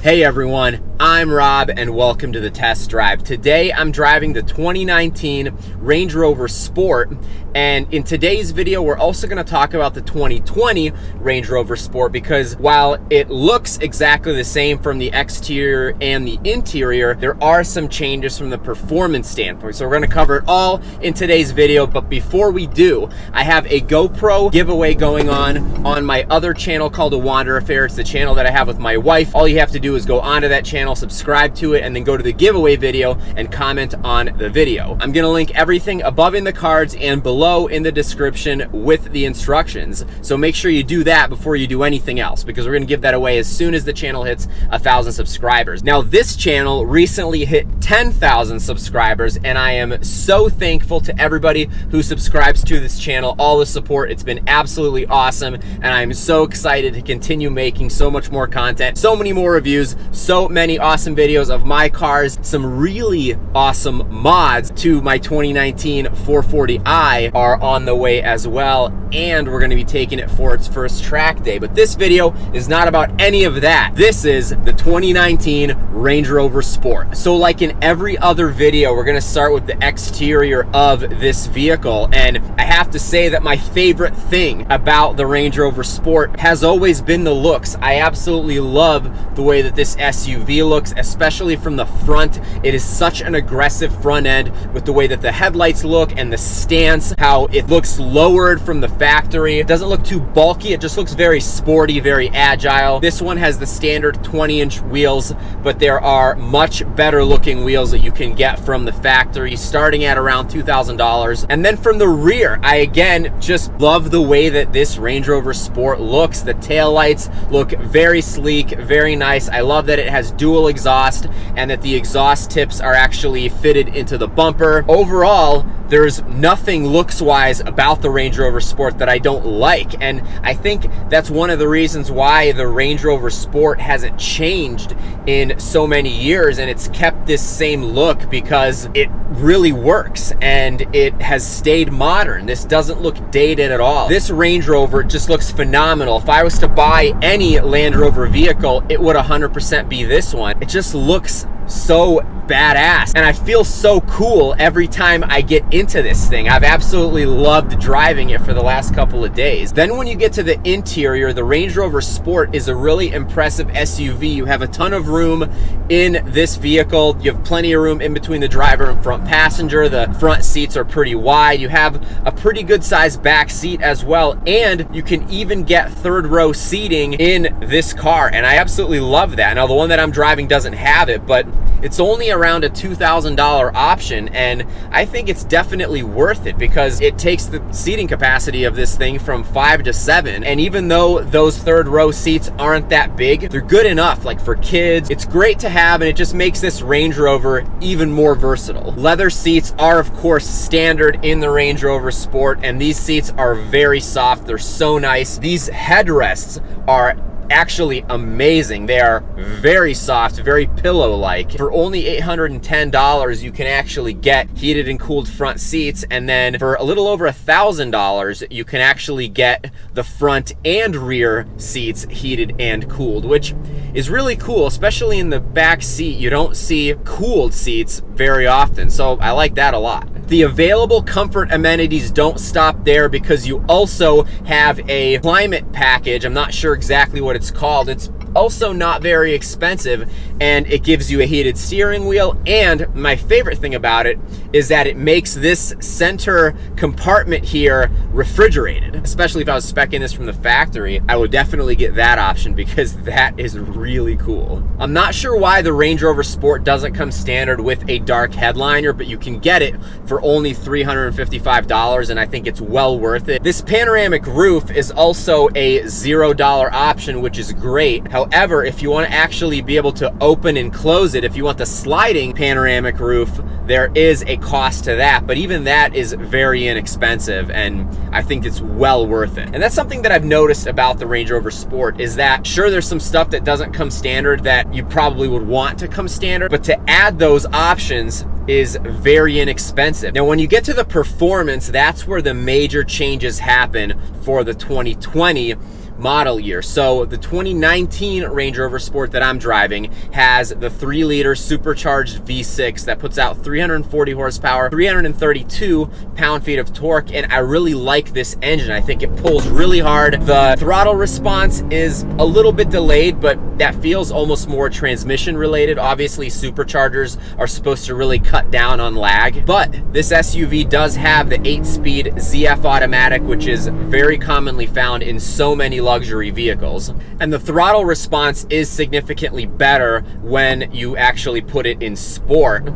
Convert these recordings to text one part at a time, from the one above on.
Hey everyone, I'm Rob and welcome to the test drive. Today I'm driving the 2019 Range Rover Sport, and in today's video we're also going to talk about the 2020 Range Rover Sport, because while it looks exactly the same from the exterior and the interior, there are some changes from the performance standpoint. So we're going to cover it all in today's video, but before we do, I have a GoPro giveaway going on my other channel called A Wander Affair. It's the channel that I have with my wife. All you have to do is go onto that channel, subscribe to it, and then go to the giveaway video and comment on the video. I'm gonna link everything above in the cards and below in the description with the instructions. So make sure you do that before you do anything else, because we're gonna give that away as soon as the channel hits 1,000 subscribers. Now, this channel recently hit 10,000 subscribers, and I am so thankful to everybody who subscribes to this channel, all the support. It's been absolutely awesome, and I'm so excited to continue making so much more content, so many more reviews, so many awesome videos of my cars, some really awesome mods to my 2019 440i are on the way as well, and we're going to be taking it for its first track day. But this video is not about any of that. This is the 2019 Range Rover Sport. So like in every other video, we're going to start with the exterior of this vehicle, and I have to say that my favorite thing about the Range Rover Sport has always been the looks. I absolutely love the way that this SUV looks, especially from the front. It is such an aggressive front end with the way that the headlights look and the stance, how it looks lowered from the factory. It doesn't look too bulky, it just looks very sporty, very agile. This one has the standard 20-inch wheels, but there are much better looking wheels that you can get from the factory, starting at around $2,000. And then from the rear, I again just love the way that this Range Rover Sport looks. The taillights look very sleek, very nice. I love that it has dual exhaust and that the exhaust tips are actually fitted into the bumper. Overall, there's nothing looks-wise about the Range Rover Sport that I don't like, and I think that's one of the reasons why the Range Rover Sport hasn't changed in so many years, and it's kept this same look because it really works and it has stayed modern. This doesn't look dated at all. This Range Rover just looks phenomenal. If I was to buy any Land Rover vehicle, it would 100% be this one. It just looks so badass, and I feel so cool every time I get into this thing. I've absolutely loved driving it for the last couple of days. Then when you get to the interior, the Range Rover Sport is a really impressive SUV. You have a ton of room in this vehicle. You have plenty of room in between the driver and front passenger. The front seats are pretty wide. You have a pretty good sized back seat as well, and you can even get third row seating in this car, and I absolutely love that. Now, the one that I'm driving doesn't have it, but it's only around a $2,000 option, and I think it's definitely worth it because it takes the seating capacity of this thing from 5 to 7, and even though those third row seats aren't that big, they're good enough, like for kids. It's great to have, and it just makes this Range Rover even more versatile. Leather seats are of course standard in the Range Rover Sport, and these seats are very soft. They're so nice. These headrests are actually amazing. They are very soft, very pillow-like. For only $810, you can actually get heated and cooled front seats, and then for a little over $1,000, you can actually get the front and rear seats heated and cooled, which is really cool, especially in the back seat. You don't see cooled seats very often, so I like that a lot. The available comfort amenities don't stop there, because you also have a climate package. I'm not sure exactly what it's called. It's also not very expensive, and it gives you a heated steering wheel, and my favorite thing about it is that it makes this center compartment here refrigerated. Especially if I was speccing this from the factory, I would definitely get that option because that is really cool. I'm not sure why the Range Rover Sport doesn't come standard with a dark headliner, but you can get it for only $355, and I think it's well worth it. This panoramic roof is also a $0 option, which is great. However, if you want to actually be able to open and close it, if you want the sliding panoramic roof, there is a cost to that, but even that is very inexpensive, and I think it's well worth it. And that's something that I've noticed about the Range Rover Sport, is that sure, there's some stuff that doesn't come standard that you probably would want to come standard, but to add those options is very inexpensive. Now, when you get to the performance, that's where the major changes happen for the 2020 model year. So the 2019 Range Rover Sport that I'm driving has the 3-liter supercharged V6 that puts out 340 horsepower, 332 pound-feet of torque, and I really like this engine. I think it pulls really hard. The throttle response is a little bit delayed, but that feels almost more transmission related. Obviously, superchargers are supposed to really cut down on lag, but this SUV does have the 8-speed ZF automatic, which is very commonly found in so many luxury vehicles. And the throttle response is significantly better when you actually put it in sport.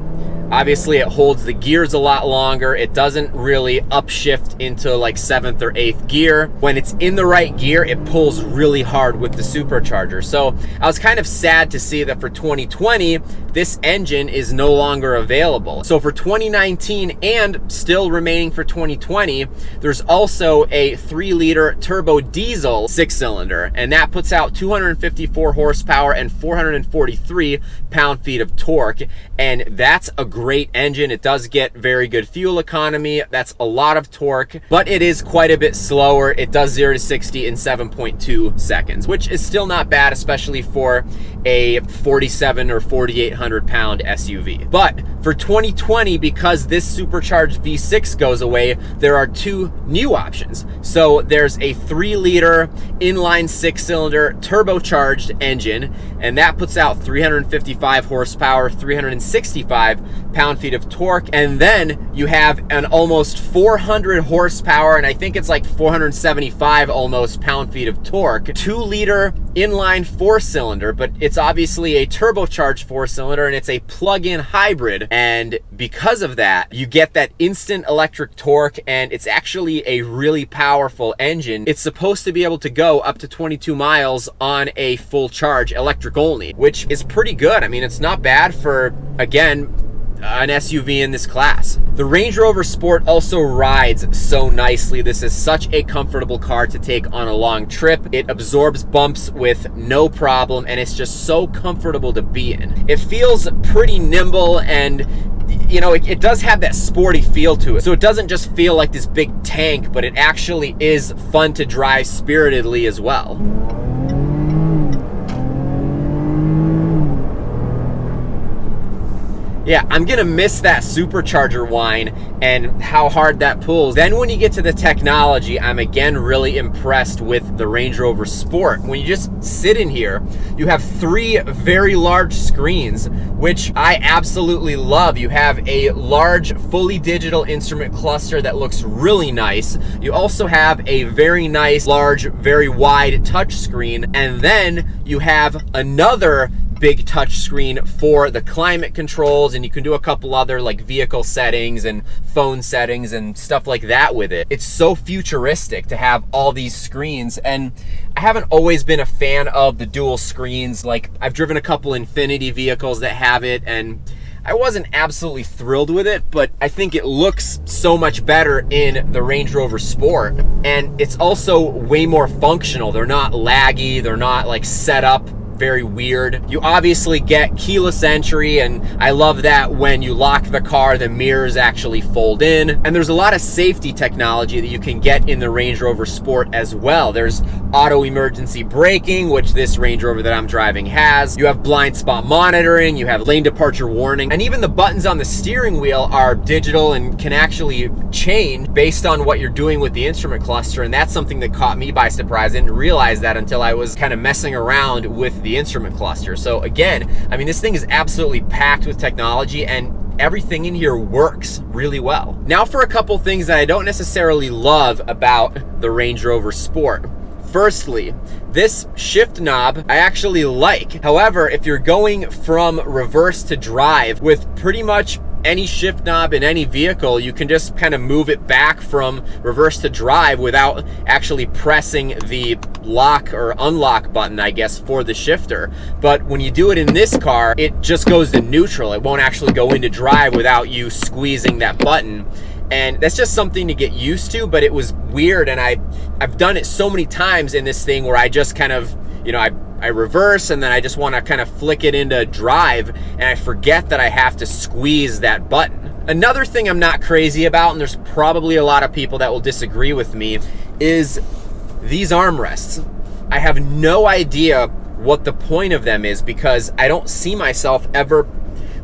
Obviously, it holds the gears a lot longer. It doesn't really upshift into like 7th or 8th gear. When it's in the right gear, it pulls really hard with the supercharger. So I was kind of sad to see that for 2020, this engine is no longer available. So for 2019 and still remaining for 2020, there's also a 3-liter turbo diesel 6-cylinder, and that puts out 254 horsepower and 443 pound-feet of torque. And that's a great engine. It does get very good fuel economy. That's a lot of torque, but it is quite a bit slower. It does 0 to 60 in 7.2 seconds, which is still not bad, especially for a 47 or 4,800 pound SUV. But for 2020, because this supercharged V6 goes away, there are 2 new options. So there's a 3-liter inline 6-cylinder turbocharged engine, and that puts out 355 horsepower, 365 pound-feet of torque. And then you have an almost 400 horsepower, and I think it's like 475 almost pound-feet of torque, 2-liter inline 4-cylinder, but it's obviously a turbocharged 4-cylinder, and it's a plug-in hybrid. And because of that, you get that instant electric torque, and it's actually a really powerful engine. It's supposed to be able to go up to 22 miles on a full charge, electric only, which is pretty good. I mean, it's not bad for, again, an SUV in this class. The Range Rover Sport also rides so nicely. This is such a comfortable car to take on a long trip. It absorbs bumps with no problem, and it's just so comfortable to be in. It feels pretty nimble, and you know, it does have that sporty feel to it. So it doesn't just feel like this big tank, but it actually is fun to drive spiritedly as well. Yeah, I'm gonna miss that supercharger whine and how hard that pulls. Then when you get to the technology, I'm again really impressed with the Range Rover Sport. When you just sit in here, you have 3 very large screens, which I absolutely love. You have a large, fully digital instrument cluster that looks really nice. You also have a very nice, large, very wide touch screen, and then you have another big touch screen for the climate controls, and you can do a couple other like vehicle settings and phone settings and stuff like that with it. It's so futuristic to have all these screens, and I haven't always been a fan of the dual screens. Like, I've driven a couple Infiniti vehicles that have it, and I wasn't absolutely thrilled with it, but I think it looks so much better in the Range Rover Sport. And it's also way more functional. They're not laggy, they're not like set up very weird. You obviously get keyless entry, and I love that when you lock the car, the mirrors actually fold in. And there's a lot of safety technology that you can get in the Range Rover Sport as well. There's auto emergency braking, which this Range Rover that I'm driving has. You have blind spot monitoring, you have lane departure warning, and even the buttons on the steering wheel are digital and can actually change based on what you're doing with the instrument cluster. And that's something that caught me by surprise. I didn't realize that until I was kind of messing around with the instrument cluster. So again, I mean, this thing is absolutely packed with technology, and everything in here works really well. Now for a couple things that I don't necessarily love about the Range Rover Sport. Firstly, this shift knob I actually like. However, if you're going from reverse to drive with pretty much any shift knob in any vehicle, you can just kind of move it back from reverse to drive without actually pressing the lock or unlock button, I guess, for the shifter. But when you do it in this car, it just goes to neutral. It won't actually go into drive without you squeezing that button. And that's just something to get used to, but it was weird, and I've done it so many times in this thing where I just kind of, you know, I I reverse and then I just want to kind of flick it into drive, and I forget that I have to squeeze that button. Another thing I'm not crazy about, and there's probably a lot of people that will disagree with me, is these armrests. I have no idea what the point of them is, because I don't see myself ever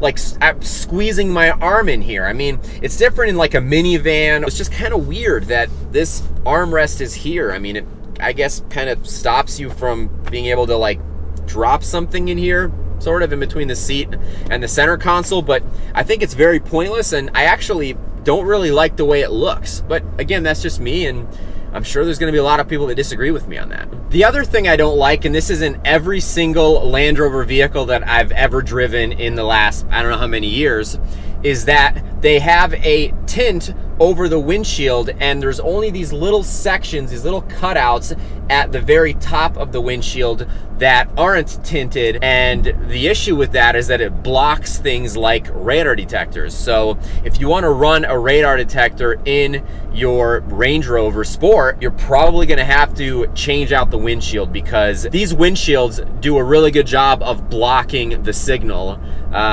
like squeezing my arm in here. I mean, it's different in like a minivan. It's just kind of weird that this armrest is here. I mean, it, I guess, kind of stops you from being able to like drop something in here, sort of in between the seat and the center console, but I think it's very pointless, and I actually don't really like the way it looks. But again, that's just me, and I'm sure there's gonna be a lot of people that disagree with me on that. The other thing I don't like, and this is in every single Land Rover vehicle that I've ever driven in the last, I don't know how many years, is that they have a tint over the windshield, and there's only these little sections, these little cutouts at the very top of the windshield that aren't tinted. And the issue with that is that it blocks things like radar detectors. So if you want to run a radar detector in your Range Rover Sport, you're probably going to have to change out the windshield, because these windshields do a really good job of blocking the signal,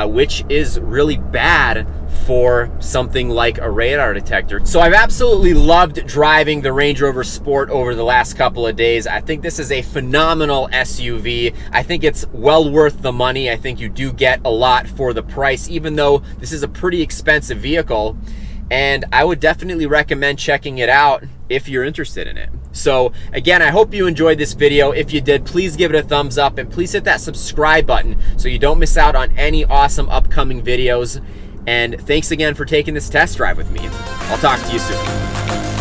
which is really bad for something like a radar detector. So I've absolutely loved driving the Range Rover Sport over the last couple of days. I think this is a phenomenal SUV. I think it's well worth the money. I think you do get a lot for the price, even though this is a pretty expensive vehicle. And I would definitely recommend checking it out if you're interested in it. So again, I hope you enjoyed this video. If you did, please give it a thumbs up, and please hit that subscribe button so you don't miss out on any awesome upcoming videos. And thanks again for taking this test drive with me. I'll talk to you soon.